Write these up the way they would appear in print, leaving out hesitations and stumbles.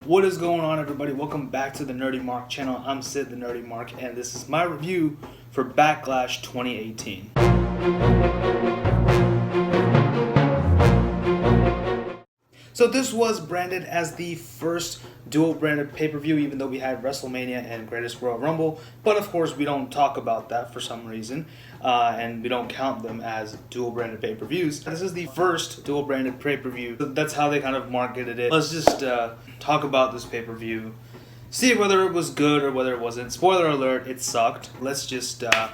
What is going on, everybody? Welcome back to the Nerdy Mark channel. I'm Sid the Nerdy Mark, and this is my review for Backlash 2018. So this was branded as the first dual branded pay-per-view, even though we had WrestleMania and Greatest Royal Rumble. But of course, we don't talk about that for some reason, and we don't count them as dual branded pay-per-views. This is the first dual branded pay-per-view. That's how they kind of marketed it. Let's just talk about this pay-per-view, see whether it was good or whether it wasn't. Spoiler alert, it sucked. Let's dive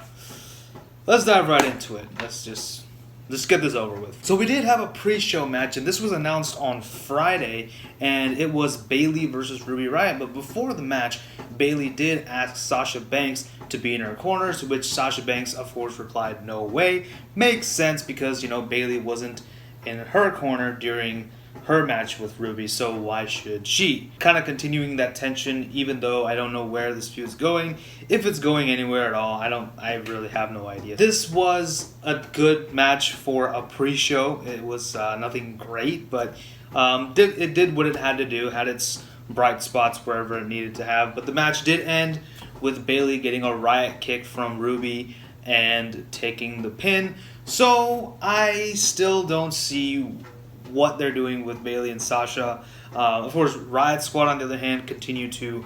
right into it. Let's get this over with. So we did have a pre-show match, and this was announced on Friday, and it was Bayley versus Ruby Riott. But before the match, Bayley did ask Sasha Banks to be in her corner, to which Sasha Banks, of course, replied, "No way." Makes sense because, Bayley wasn't in her corner during her match with Ruby, so why should she? Kind of continuing that tension, even though I don't know where this feud's going. If it's going anywhere at all, I really have no idea. This was a good match for a pre-show. It was nothing great, but it did what it had to do, had its bright spots wherever it needed to have. But the match did end with Bayley getting a Riott kick from Ruby and taking the pin. So I still don't see what they're doing with Bayley and Sasha. Of course, Riott Squad, on the other hand, continue to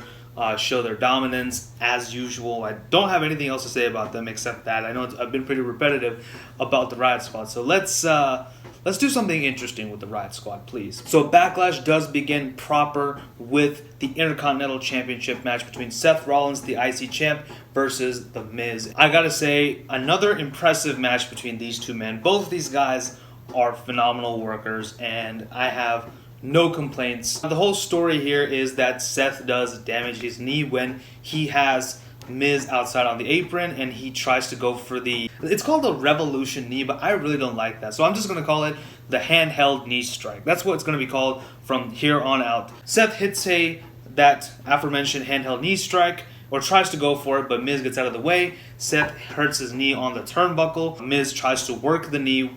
show their dominance as usual. I don't have anything else to say about them except that. I know I've been pretty repetitive about the Riott Squad, so let's do something interesting with the Riott Squad, please. So Backlash does begin proper with the Intercontinental Championship match between Seth Rollins, the IC champ, versus The Miz. I gotta say, another impressive match between these two men. Both of these guys are phenomenal workers, and I have no complaints. The whole story here is that Seth does damage his knee when he has Miz outside on the apron, and he tries to go for it's called a revolution knee, but I really don't like that, so I'm just going to call it the handheld knee strike. That's what it's going to be called from here on out. Seth hits that aforementioned handheld knee strike, or tries to go for it, but Miz gets out of the way. Seth hurts his knee on the turnbuckle. Miz tries to work the knee,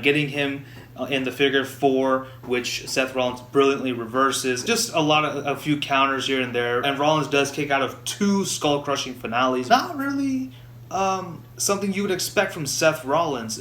getting him in the figure four, which Seth Rollins brilliantly reverses. Just a few counters here and there, and Rollins does kick out of two skull-crushing finales. Not really something you would expect from Seth Rollins.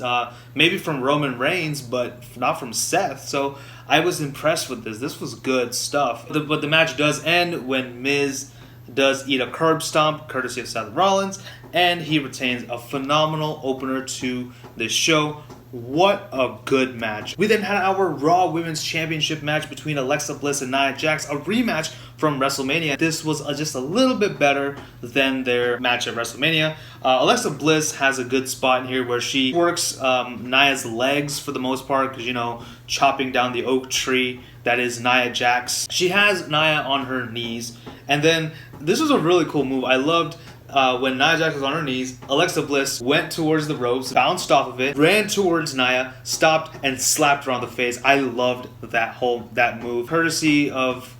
Maybe from Roman Reigns, but not from Seth. So I was impressed with this. This was good stuff. But the match does end when Miz does eat a curb stomp, courtesy of Seth Rollins, and he retains a phenomenal opener to this show. What a good match. We then had our Raw Women's Championship match between Alexa Bliss and Nia Jax, a rematch from WrestleMania. This was just a little bit better than their match at WrestleMania. Alexa Bliss has a good spot in here where she works Nia's legs for the most part, because, chopping down the oak tree that is Nia Jax. She has Nia on her knees, and then this was a really cool move. I loved when Nia Jax was on her knees, Alexa Bliss went towards the ropes, bounced off of it, ran towards Nia, stopped, and slapped her on the face. I loved that move. Courtesy of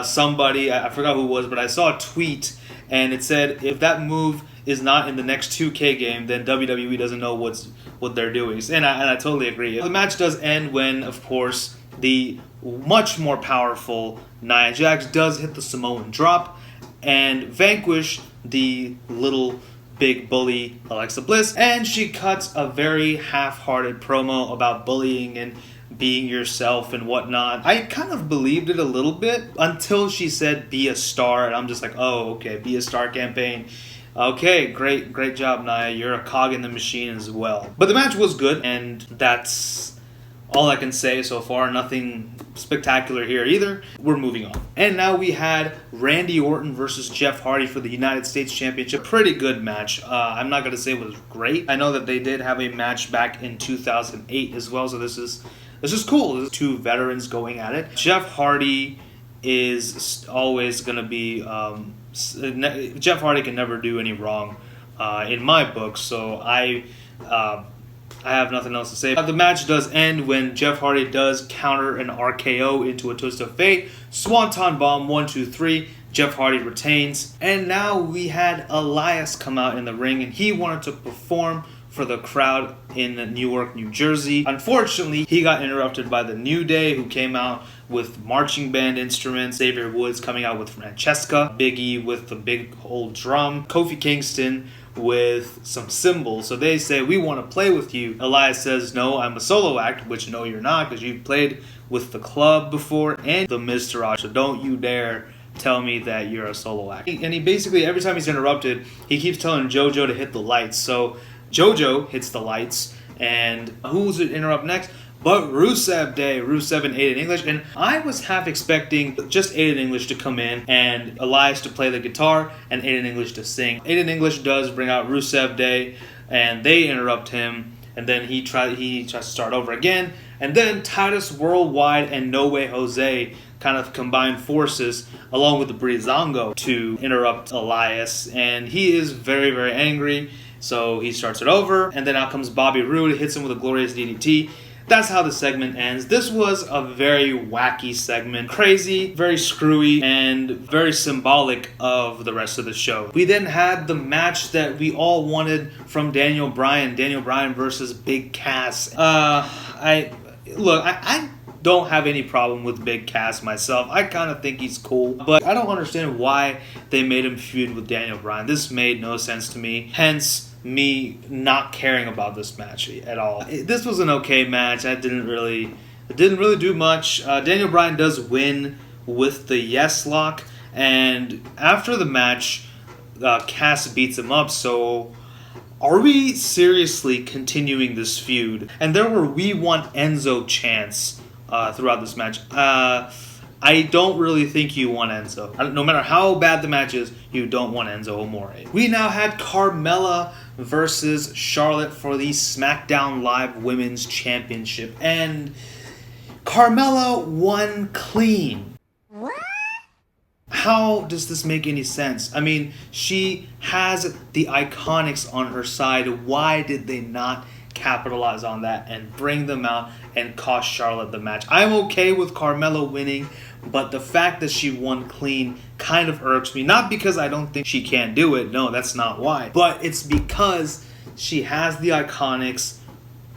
somebody, I forgot who it was, but I saw a tweet, and it said, if that move is not in the next 2K game, then WWE doesn't know what they're doing. And I totally agree. The match does end when, of course, the much more powerful Nia Jax does hit the Samoan drop and vanquish the little big bully Alexa Bliss, and she cuts a very half-hearted promo about bullying and being yourself and whatnot. I kind of believed it a little bit until she said be a star, and I'm just like, oh, okay, be a star campaign. Okay, great job, Nia. You're a cog in the machine as well. But the match was good, and that's all I can say so far. Nothing spectacular here either. We're moving on. And now we had Randy Orton versus Jeff Hardy for the United States Championship. Pretty good match. I'm not going to say it was great. I know that they did have a match back in 2008 as well, so this is cool. This is two veterans going at it. Jeff Hardy is always going to be... Jeff Hardy can never do any wrong in my book, so I have nothing else to say. The match does end when Jeff Hardy does counter an RKO into a twist of fate. Swanton Bomb, 1, 2, 3. Jeff Hardy retains. And now we had Elias come out in the ring, and he wanted to perform for the crowd in Newark, New Jersey. Unfortunately, he got interrupted by the New Day, who came out with marching band instruments. Xavier Woods coming out with Francesca. Big E with the big old drum. Kofi Kingston with some cymbals. So they say, we want to play with you. Elias says, no, I'm a solo act, which no, you're not, because you've played with the club before and the Miz Taraj. So don't you dare tell me that you're a solo act. And he basically, every time he's interrupted, he keeps telling JoJo to hit the lights. So JoJo hits the lights, and who's to interrupt next? But Rusev Day, Rusev and Aiden English. And I was half expecting just Aiden English to come in and Elias to play the guitar and Aiden English to sing. Aiden English does bring out Rusev Day, and they interrupt him, and then he tries to start over again. And then Titus Worldwide and No Way Jose kind of combine forces along with the Breezango to interrupt Elias, and he is very, very angry. So he starts it over, and then out comes Bobby Roode, hits him with a glorious DDT. That's how the segment ends. This was a very wacky segment. Crazy, very screwy, and very symbolic of the rest of the show. We then had the match that we all wanted from Daniel Bryan. Daniel Bryan versus Big Cass. I don't have any problem with Big Cass myself. I kind of think he's cool, but I don't understand why they made him feud with Daniel Bryan. This made no sense to me. Hence, me not caring about this match at all. This was an okay match. It didn't really do much. Daniel Bryan does win with the yes lock, and after the match, Cass beats him up. So, are we seriously continuing this feud? And there were "We Want Enzo" chants throughout this match. I don't really think you want Enzo. No matter how bad the match is, you don't want Enzo Amore. We now had Carmella versus Charlotte for the SmackDown Live Women's Championship. And Carmella won clean. What? How does this make any sense? I mean, she has the Iconics on her side. Why did they not capitalize on that and bring them out and cost Charlotte the match? I'm okay with Carmella winning, but the fact that she won clean kind of irks me. Not because I don't think she can do it. No, that's not why. But it's because she has the Iconics.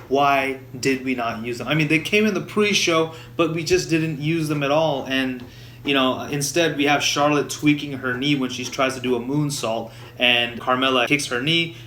Why did we not use them? I mean, they came in the pre-show, but we just didn't use them at all. And, you know, instead we have Charlotte tweaking her knee when she tries to do a moonsault, and Carmella kicks her knee,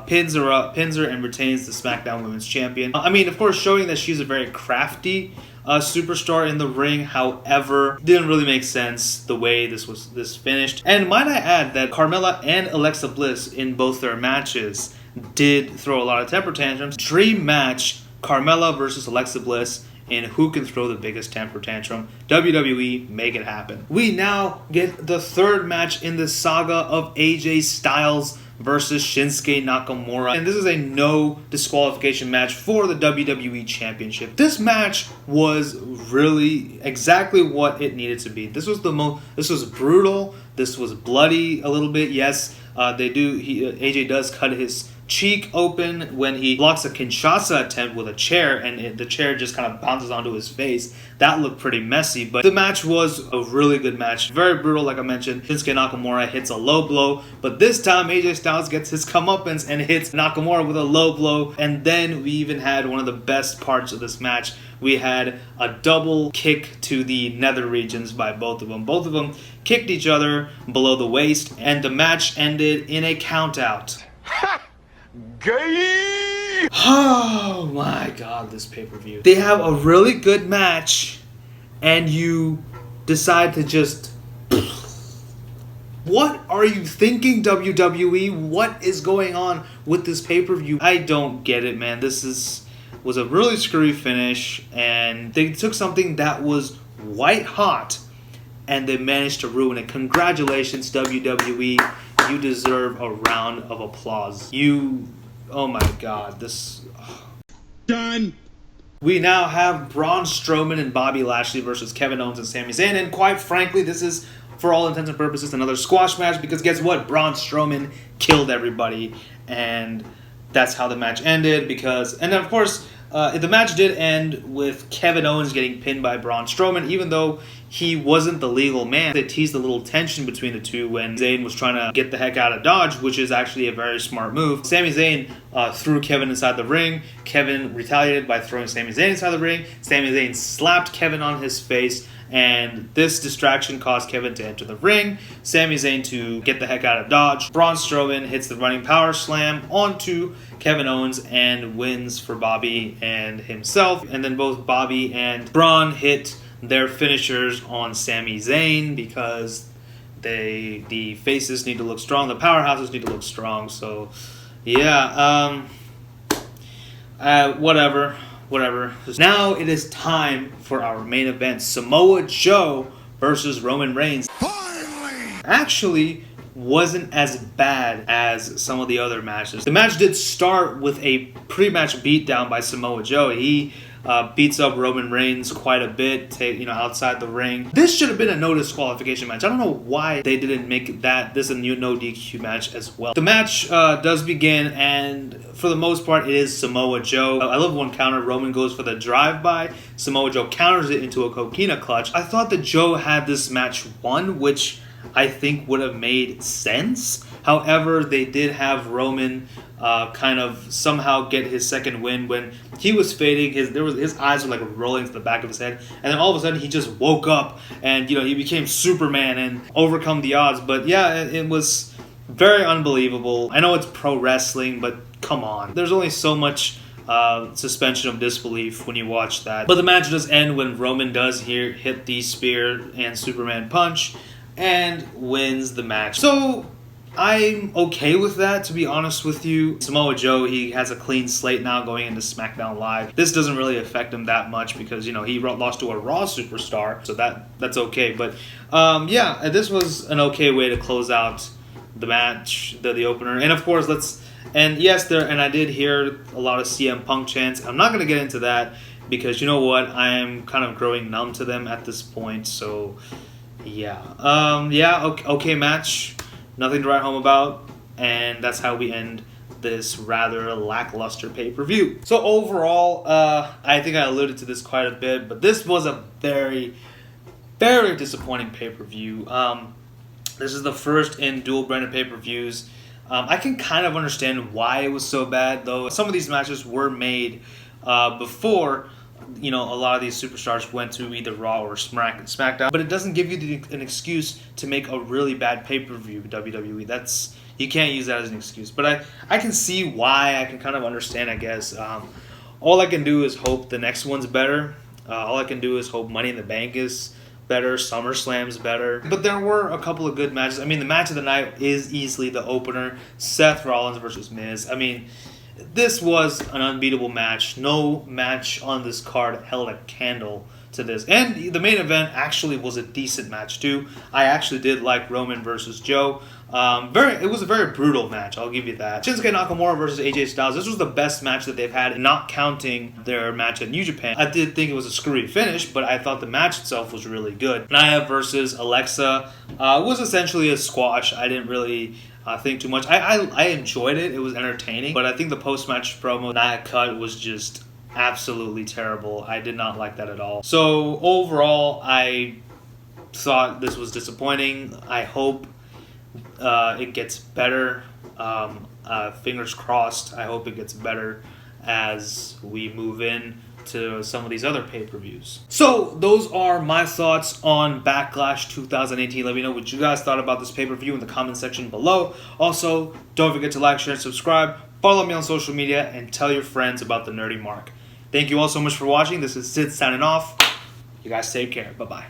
pins her, and retains the SmackDown Women's Champion. I mean, of course, showing that she's a very crafty superstar in the ring. However, didn't really make sense the way this finished. And might I add that Carmella and Alexa Bliss in both their matches did throw a lot of temper tantrums. Dream match: Carmella versus Alexa Bliss in who can throw the biggest temper tantrum. WWE, make it happen. We now get the third match in the saga of AJ Styles versus Shinsuke Nakamura. And this is a no disqualification match for the WWE Championship. This match was really exactly what it needed to be. This was brutal. This was bloody a little bit. Yes, AJ does cut his cheek open when he blocks a Kinshasa attempt with a chair, and the chair just kind of bounces onto his face. That looked pretty messy, but the match was a really good match. Very brutal, like I mentioned. Shinsuke Nakamura hits a low blow, but this time AJ Styles gets his comeuppance and hits Nakamura with a low blow. And then we even had one of the best parts of this match. We had a double kick to the nether regions by both of them. Both of them kicked each other below the waist, and the match ended in a countout. Gay! Oh my god, this pay-per-view. They have a really good match, and you decide to just... What are you thinking, WWE? What is going on with this pay-per-view? I don't get it, man. This was a really screwy finish, and they took something that was white hot, and they managed to ruin it. Congratulations, WWE. You deserve a round of applause. Oh my god, Done. We now have Braun Strowman and Bobby Lashley versus Kevin Owens and Sami Zayn, and quite frankly, this is, for all intents and purposes, another squash match, because guess what? Braun Strowman killed everybody, and that's how the match ended, and of course, the match did end with Kevin Owens getting pinned by Braun Strowman, even though he wasn't the legal man. They teased a little tension between the two when Zayn was trying to get the heck out of Dodge, which is actually a very smart move. Sami Zayn threw Kevin inside the ring. Kevin retaliated by throwing Sami Zayn inside the ring. Sami Zayn slapped Kevin on his face, and this distraction caused Kevin to enter the ring, Sami Zayn to get the heck out of Dodge. Braun Strowman hits the running power slam onto Kevin Owens and wins for Bobby and himself. And then both Bobby and Braun hit their finishers on Sami Zayn because the faces need to look strong, the powerhouses need to look strong. So yeah, whatever. Now it is time for our main event, Samoa Joe versus Roman Reigns. Finally! Actually wasn't as bad as some of the other matches. The match did start with a pre-match beatdown by Samoa Joe. He beats up Roman Reigns quite a bit, outside the ring. This should have been a no disqualification match. I don't know why they didn't make this a no DQ match as well. The match does begin, and for the most part, it is Samoa Joe. I love one counter. Roman goes for the drive-by. Samoa Joe counters it into a coquina clutch. I thought that Joe had this match won, which I think would have made sense. However, they did have Roman kind of somehow get his second win when he was fading. His eyes were like rolling to the back of his head, and then all of a sudden he just woke up and he became Superman and overcome the odds. But yeah, it was very unbelievable. I know it's pro wrestling, but come on, there's only so much suspension of disbelief when you watch that. But the match does end when Roman does hit the spear and Superman punch and wins the match. So I'm okay with that, to be honest with you. Samoa Joe, he has a clean slate now going into SmackDown Live. This doesn't really affect him that much because, he lost to a Raw superstar, so that's okay. But, yeah, this was an okay way to close out the match, the opener. And, of course, and I did hear a lot of CM Punk chants. I'm not going to get into that because, you know what, I am kind of growing numb to them at this point, so yeah. Okay match. Nothing to write home about, and that's how we end this rather lackluster pay-per-view. So overall, I think I alluded to this quite a bit, but this was a very, very disappointing pay-per-view. This is the first in dual-branded pay-per-views. I can kind of understand why it was so bad, though. Some of these matches were made before a lot of these superstars went to either Raw or SmackDown, but it doesn't give you an excuse to make a really bad pay-per-view, WWE. You can't use that as an excuse, but I can see why. I can kind of understand, I guess. All I can do is hope the next one's better. All I can do is hope Money in the Bank is better, SummerSlam's better. But there were a couple of good matches. I mean, the match of the night is easily the opener, Seth Rollins versus Miz. I mean, this was an unbeatable match. No match on this card held a candle to this. And the main event actually was a decent match too. I actually did like Roman versus Joe. It was a very brutal match, I'll give you that. Shinsuke Nakamura versus AJ Styles. This was the best match that they've had, not counting their match at New Japan. I did think it was a screwy finish, but I thought the match itself was really good. Nia versus Alexa was essentially a squash. I didn't really think too much. I enjoyed it. It was entertaining, but I think the post-match promo Nia cut was just absolutely terrible. I did not like that at all. So overall, I thought this was disappointing. I hope it gets better. Fingers crossed. I hope it gets better as we move in to some of these other pay-per-views. So those are my thoughts on Backlash 2018. Let me know what you guys thought about this pay-per-view in the comment section below. Also, don't forget to like, share, and subscribe. Follow me on social media and tell your friends about the Nerdy Mark. Thank you all so much for watching. This is Sid signing off. You guys take care. Bye-bye.